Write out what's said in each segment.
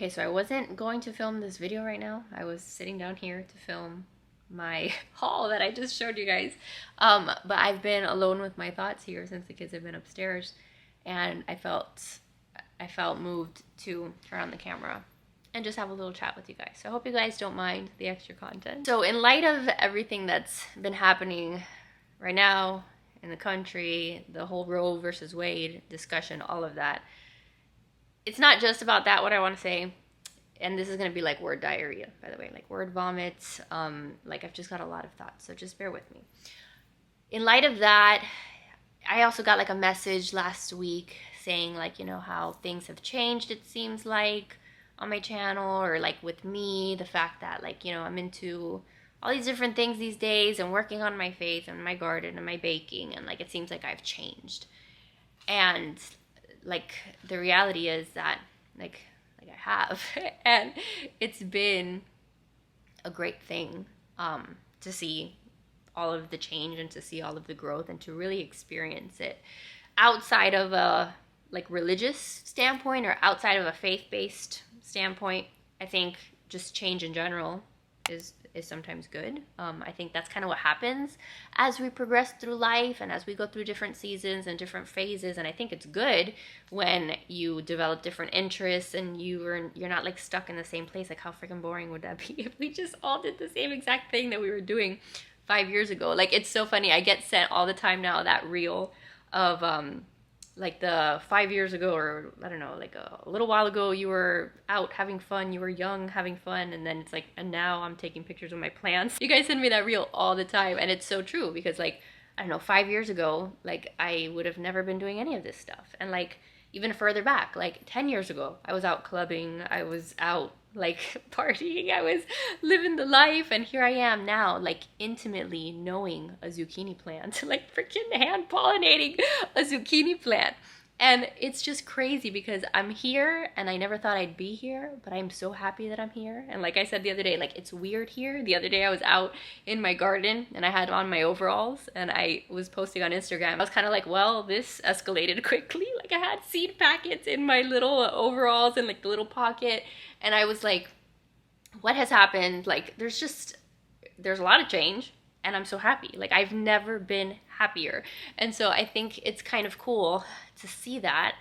Okay, so I wasn't going to film this video right now. I was sitting down here to film my haul that I just showed you guys. But I've been alone with my thoughts here since the kids have been upstairs, and I felt moved to turn on the camera and just have a little chat with you guys. So I hope you guys don't mind the extra content. So in light of everything that's been happening right now in the country, the whole Roe versus Wade discussion, all of that, it's not just about that, what I want to say. And this is going to be like word diarrhea, by the way, like word vomits. Like I've just got a lot of thoughts, so just bear with me. In light of that, I also got like a message last week saying like, you know, how things have changed, it seems like, on my channel, or like with me, the fact that like, you know, I'm into all these different things these days and working on my faith and my garden and my baking, and like it seems like I've changed. And like the reality is that like I have and it's been a great thing to see all of the change and to see all of the growth and to really experience it outside of a like religious standpoint or outside of a faith-based standpoint. I think just change in general is sometimes good. I think that's kind of what happens as we progress through life and as we go through different seasons and different phases. And I think it's good when you develop different interests and you're not like stuck in the same place. Like how freaking boring would that be if we just all did the same exact thing that we were doing 5 years ago? Like it's so funny. I get sent all the time now that reel of like the 5 years ago, or I don't know, like a little while ago, you were out having fun, you were young having fun, and then it's like, and now I'm taking pictures of my plants. You guys send me that reel all the time, and it's so true, because like, I don't know, 5 years ago, like I would have never been doing any of this stuff. And like even further back, like 10 years ago, I was out clubbing, I was out like partying, I was living the life, and here I am now, like intimately knowing a zucchini plant, like freaking hand pollinating a zucchini plant. And it's just crazy because I'm here and I never thought I'd be here, but I'm so happy that I'm here. And like I said the other day, like it's weird here. The other day I was out in my garden and I had on my overalls and I was posting on Instagram. I was kind of like, well, this escalated quickly. Like I had seed packets in my little overalls and like the little pocket. And I was like, what has happened? Like there's a lot of change. And I'm so happy. Like I've never been happier. And so I think it's kind of cool to see that.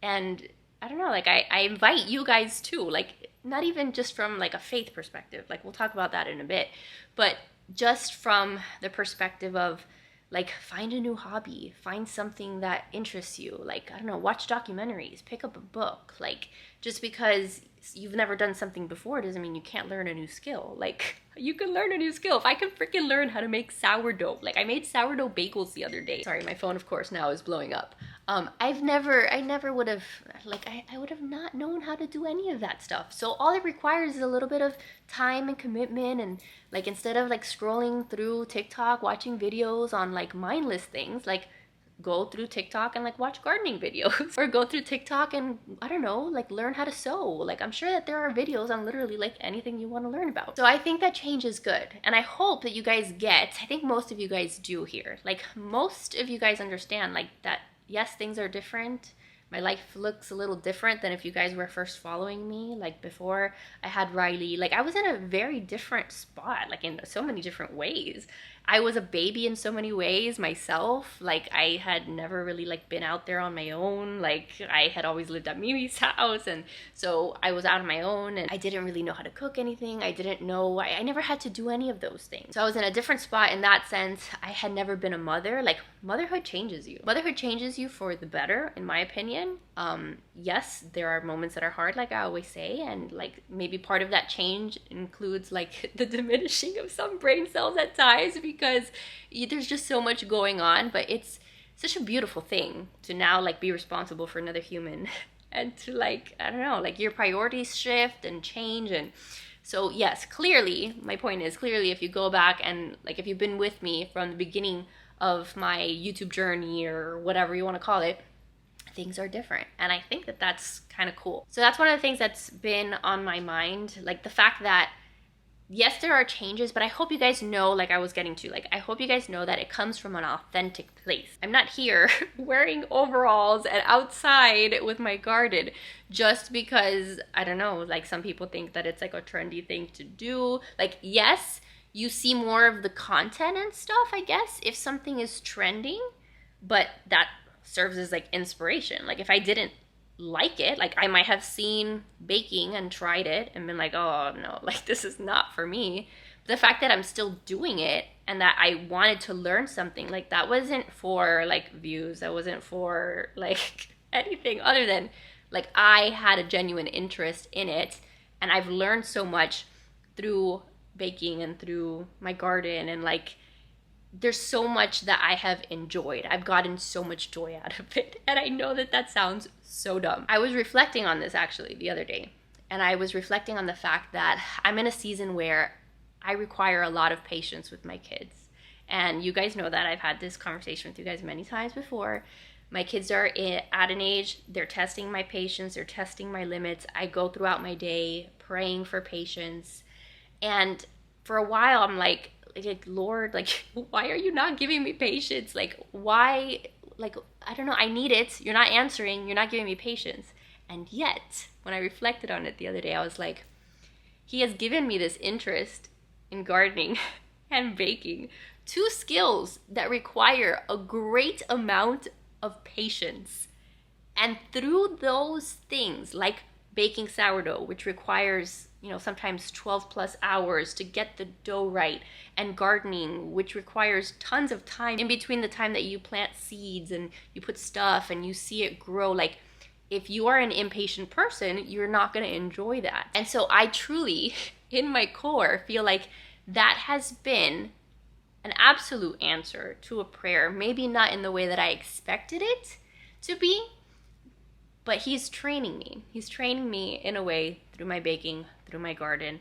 And I don't know, like I invite you guys too, like not even just from like a faith perspective, like we'll talk about that in a bit, but just from the perspective of like find a new hobby, find something that interests you. Like, I don't know, watch documentaries, pick up a book. Like just because you've never done something before doesn't mean you can't learn a new skill. Like you can learn a new skill. If I can freaking learn how to make sourdough, like I made sourdough bagels the other day. Sorry, my phone of course now is blowing up. I never would have, like I would have not known how to do any of that stuff. So all it requires is a little bit of time and commitment, and like instead of like scrolling through TikTok, watching videos on like mindless things, like go through TikTok and like watch gardening videos or go through TikTok and I don't know, like learn how to sew. Like I'm sure that there are videos on literally like anything you want to learn about. So I think that change is good, and I hope that you guys get, I think most of you guys do here, like most of you guys understand like that yes, things are different. My life looks a little different than if you guys were first following me. Like before I had Riley, like I was in a very different spot, like in so many different ways. I was a baby in so many ways myself. Like I had never really like been out there on my own. Like I had always lived at Mimi's house, and so I was out on my own and I didn't really know how to cook anything. I didn't know, I never had to do any of those things. So I was in a different spot in that sense. I had never been a mother. Like motherhood changes you. Motherhood changes you for the better, in my opinion. Yes, there are moments that are hard, like I always say, and like maybe part of that change includes like the diminishing of some brain cells at times because there's just so much going on. But it's such a beautiful thing to now like be responsible for another human and to like, I don't know, like your priorities shift and change. And so yes, clearly, my point is clearly if you go back and like if you've been with me from the beginning of my YouTube journey or whatever you want to call it, things are different, and I think that that's kind of cool. So that's one of the things that's been on my mind, like the fact that yes, there are changes, but I hope you guys know, like I was getting to, like, I hope you guys know that it comes from an authentic place. I'm not here wearing overalls and outside with my garden just because, I don't know, like some people think that it's like a trendy thing to do. Like, yes, you see more of the content and stuff, I guess, if something is trending, but that serves as like inspiration. Like if I didn't like it, like I might have seen baking and tried it and been like, oh no, like this is not for me. But the fact that I'm still doing it and that I wanted to learn something, like that wasn't for like views, that wasn't for like anything other than like I had a genuine interest in it, and I've learned so much through baking and through my garden, and like there's so much that I have enjoyed. I've gotten so much joy out of it. And I know that that sounds so dumb. I was reflecting on this actually the other day. And I was reflecting on the fact that I'm in a season where I require a lot of patience with my kids. And you guys know that. I've had this conversation with you guys many times before. My kids are at an age, they're testing my patience, they're testing my limits. I go throughout my day praying for patience. And for a while, I'm like, Lord, like, why are you not giving me patience? Like, why? Like, I don't know. I need it. You're not answering. You're not giving me patience. And yet, when I reflected on it the other day, I was like, He has given me this interest in gardening and baking, two skills that require a great amount of patience. And through those things, like baking sourdough, which requires, sometimes 12 plus hours to get the dough right, and gardening, which requires tons of time in between the time that you plant seeds and you put stuff and you see it grow. Like, if you are an impatient person, you're not going to enjoy that. And so I truly, in my core, feel like that has been an absolute answer to a prayer. Maybe not in the way that I expected it to be, but He's training me. He's training me in a way through my baking, through my garden,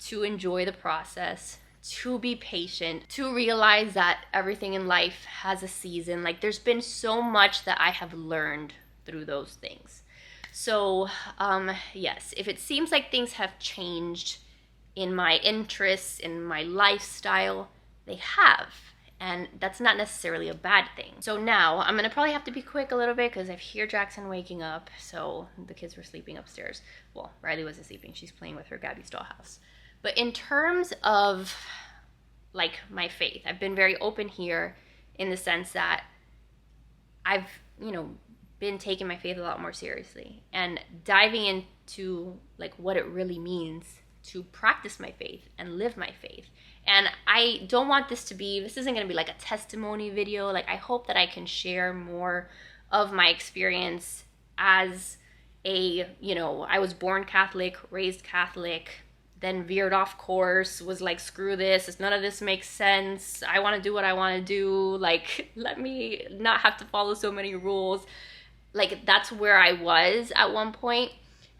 to enjoy the process, to be patient, to realize that everything in life has a season. Like, there's been so much that I have learned through those things. So, yes, if it seems like things have changed in my interests, in my lifestyle, they have. And that's not necessarily a bad thing. So now I'm gonna probably have to be quick a little bit because I hear Jackson waking up. So the kids were sleeping upstairs. Well, Riley wasn't sleeping. She's playing with her Gabby's dollhouse. But in terms of like my faith, I've been very open here in the sense that I've, been taking my faith a lot more seriously and diving into like what it really means to practice my faith and live my faith. And I don't want this isn't going to be like a testimony video. Like, I hope that I can share more of my experience as I was born Catholic, raised Catholic, then veered off course, was like, screw this, none of this makes sense. I want to do what I want to do. Like, let me not have to follow so many rules. Like, that's where I was at one point.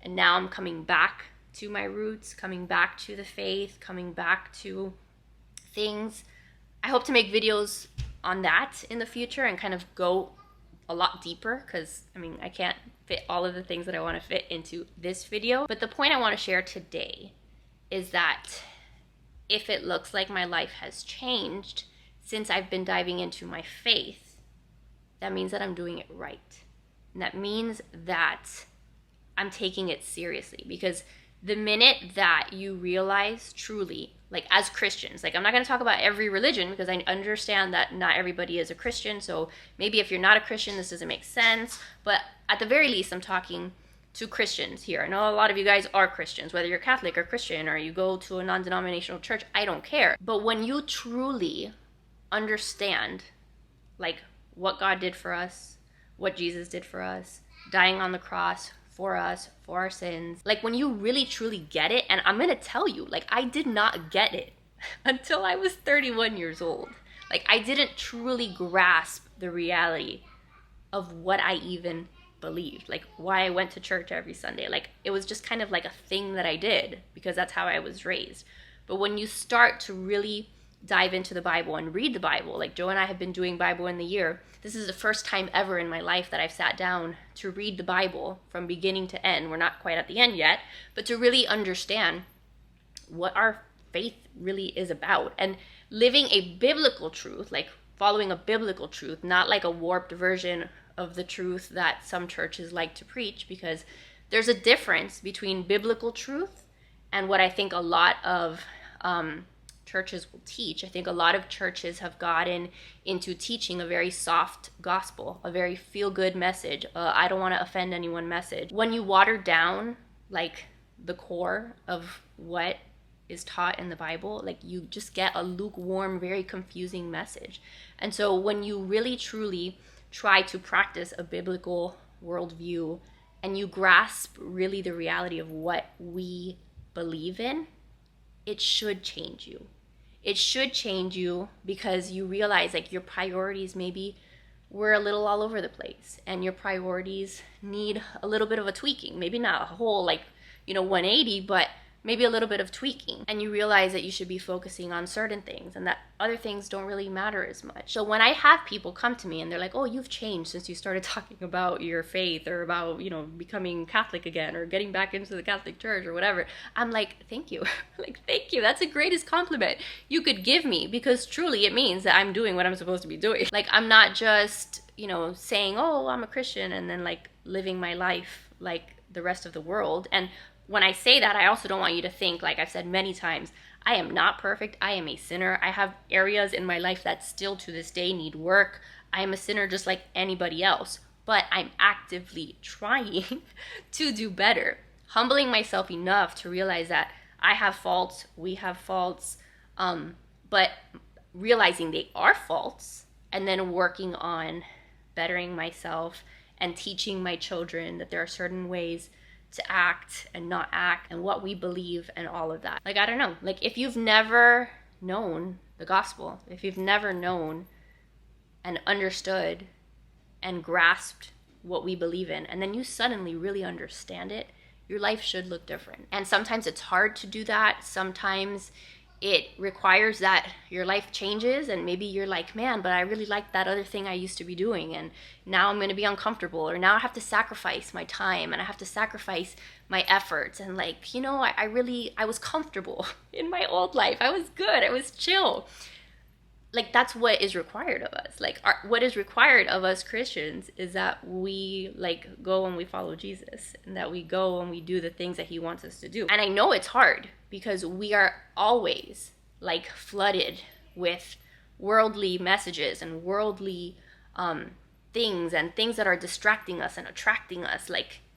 And now I'm coming back to my roots, coming back to the faith, coming back to things. I hope to make videos on that in the future and kind of go a lot deeper because, I can't fit all of the things that I want to fit into this video. But the point I want to share today is that if it looks like my life has changed since I've been diving into my faith, that means that I'm doing it right. And that means that I'm taking it seriously, because the minute that you realize truly, like as Christians, like I'm not going to talk about every religion because I understand that not everybody is a Christian. So maybe if you're not a Christian, this doesn't make sense. But at the very least, I'm talking to Christians here. I know a lot of you guys are Christians, whether you're Catholic or Christian or you go to a non-denominational church, I don't care. But when you truly understand like what God did for us, what Jesus did for us, dying on the cross for us, for our sins, like when you really truly get it, and I'm gonna tell you, like I did not get it until I was 31 years old. Like I didn't truly grasp the reality of what I even believed, like why I went to church every Sunday. Like it was just kind of like a thing that I did because that's how I was raised. But when you start to really dive into the Bible and read the Bible, like Joe and I have been doing Bible in the Year. This is the first time ever in my life that I've sat down to read the Bible from beginning to end. We're not quite at the end yet, but to really understand what our faith really is about, and living a biblical truth, like following a biblical truth, not like a warped version of the truth that some churches like to preach, because there's a difference between biblical truth and what I think a lot of churches will teach. I think a lot of churches have gotten into teaching a very soft gospel, a very feel-good message, I don't want to offend anyone message. When you water down like the core of what is taught in the Bible, like you just get a lukewarm, very confusing message. And so when you really truly try to practice a biblical worldview and you grasp really the reality of what we believe in, it should change you. It should change you because you realize like your priorities maybe were a little all over the place, and your priorities need a little bit of a tweaking. Maybe not a whole 180, but maybe a little bit of tweaking. And you realize that you should be focusing on certain things and that other things don't really matter as much. So when I have people come to me and they're like, oh, you've changed since you started talking about your faith, or about, becoming Catholic again, or getting back into the Catholic Church or whatever, I'm like, thank you. Thank you. That's the greatest compliment you could give me, because truly it means that I'm doing what I'm supposed to be doing. Like, I'm not just, saying, oh, I'm a Christian, and then living my life like the rest of the world. And when I say that, I also don't want you to think, like I've said many times, I am not perfect. I am a sinner. I have areas in my life that still to this day need work. I am a sinner just like anybody else, but I'm actively trying to do better, humbling myself enough to realize that I have faults, we have faults, but realizing they are faults, and then working on bettering myself and teaching my children that there are certain ways to act and not act, and what we believe and all of that. I don't know, if you've never known the gospel, if you've never known and understood and grasped what we believe in, and then you suddenly really understand it, your life should look different. And sometimes it's hard to do that. Sometimes it requires that your life changes, and maybe you're like, man, but I really like that other thing I used to be doing, and now I'm going to be uncomfortable, or now I have to sacrifice my time, and I have to sacrifice my efforts, and I was comfortable in my old life. I was good. I was chill. That's what is required of us. What is required of us Christians is that we go and we follow Jesus, and that we go and we do the things that he wants us to do. And I know it's hard, because we are always flooded with worldly messages and worldly things, and things that are distracting us and attracting us.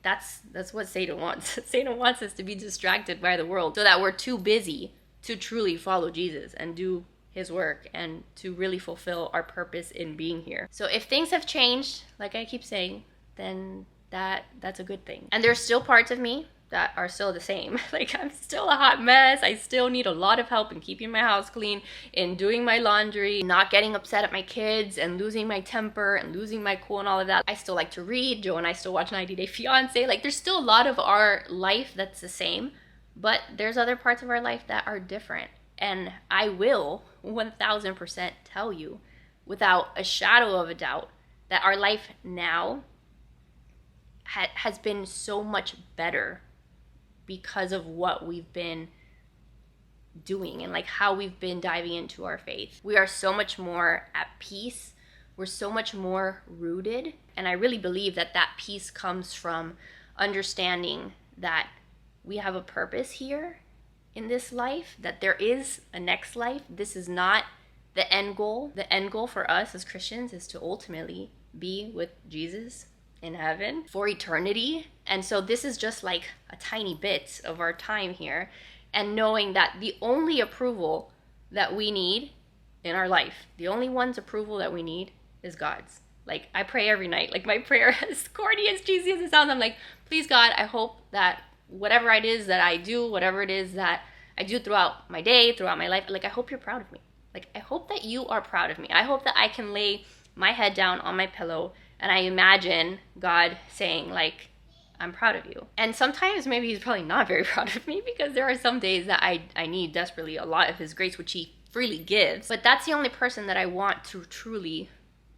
That's what Satan wants. Satan wants us to be distracted by the world, so that we're too busy to truly follow Jesus and do his work and to really fulfill our purpose in being here. So if things have changed, like I keep saying, then that's a good thing. And there's still parts of me that are still the same. I'm still a hot mess. I still need a lot of help in keeping my house clean, in doing my laundry, not getting upset at my kids, and losing my temper and losing my cool and all of that. I still like to read. Joe and I still watch 90 Day Fiance. There's still a lot of our life that's the same, but there's other parts of our life that are different. And I will 1000% tell you without a shadow of a doubt that our life now has been so much better because of what we've been doing, and how we've been diving into our faith. We are so much more at peace. We're so much more rooted. And I really believe that peace comes from understanding that we have a purpose here in this life, that there is a next life. This is not the end goal. The end goal for us as Christians is to ultimately be with Jesus in heaven for eternity. And so this is just a tiny bit of our time here, and knowing that the only approval that we need in our life, the only one's approval that we need is God's. I pray every night, my prayer, as corny, as cheesy as it sounds, I'm please God, I hope that whatever it is that I do, whatever it is that I do throughout my day, throughout my life, I hope you're proud of me. I hope that you are proud of me. I hope that I can lay my head down on my pillow and I imagine God saying, I'm proud of you. And sometimes maybe he's probably not very proud of me, because there are some days that I need desperately a lot of his grace, which he freely gives. But that's the only person that I want to truly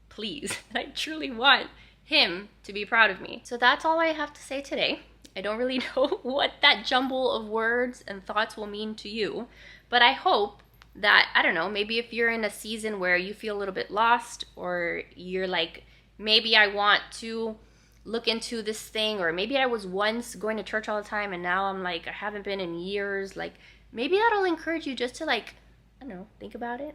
please. I truly want him to be proud of me. So that's all I have to say today. I don't really know what that jumble of words and thoughts will mean to you, but I hope that, I don't know, maybe if you're in a season where you feel a little bit lost, or you're like, maybe I want to look into this thing, or maybe I was once going to church all the time and now I'm like, I haven't been in years, like maybe that'll encourage you just to like, I don't know, think about it,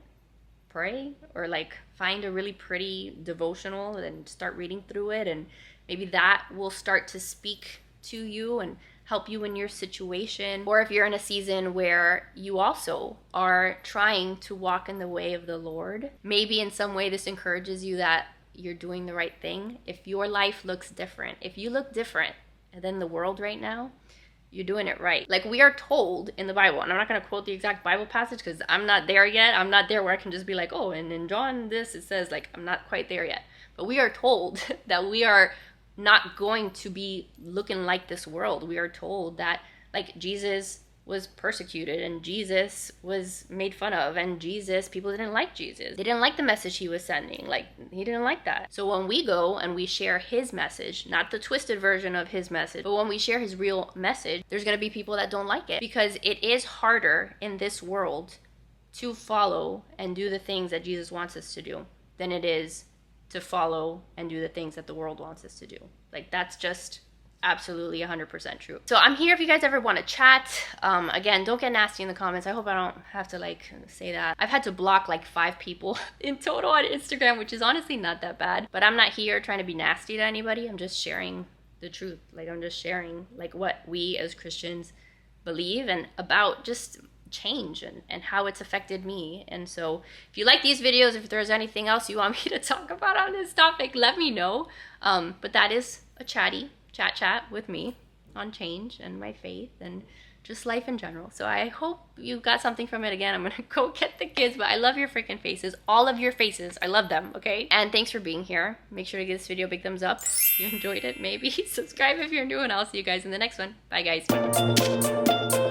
pray, or like find a really pretty devotional and start reading through it, and maybe that will start to speak to you and help you in your situation. Or if you're in a season where you also are trying to walk in the way of the Lord, maybe in some way this encourages you that you're doing the right thing. If your life looks different, if you look different than the world right now, you're doing it right. Like we are told in the Bible, and I'm not going to quote the exact Bible passage because I'm not there yet. I'm not there where I can just be like, oh, and in John this, it says, like, I'm not quite there yet. But we are told that we are not going to be looking like this world. We are told that like Jesus was persecuted and Jesus was made fun of, and people didn't like Jesus. They didn't like the message he was sending. Like he didn't like that. So when we go and we share his message, not the twisted version of his message, but when we share his real message, there's going to be people that don't like it, because it is harder in this world to follow and do the things that Jesus wants us to do than it is to follow and do the things that the world wants us to do. Like that's just absolutely 100% true. So I'm here if you guys ever want to chat. Again, don't get nasty in the comments. I hope I don't have to like say that. I've had to block like 5 people in total on Instagram, which is honestly not that bad. But I'm not here trying to be nasty to anybody. I'm just sharing the truth. Like I'm just sharing like what we as Christians believe and about just change and how it's affected me. And so if you like these videos, if there's anything else you want me to talk about on this topic, let me know. But that is a chat with me on change and my faith and just life in general. So I hope you got something from it. Again, I'm gonna go get the kids, but I love your freaking faces, all of your faces. I love them. Okay, and thanks for being here. Make sure to give this video a big thumbs up if you enjoyed it. Maybe subscribe if you're new, and I'll see you guys in the next one. Bye guys.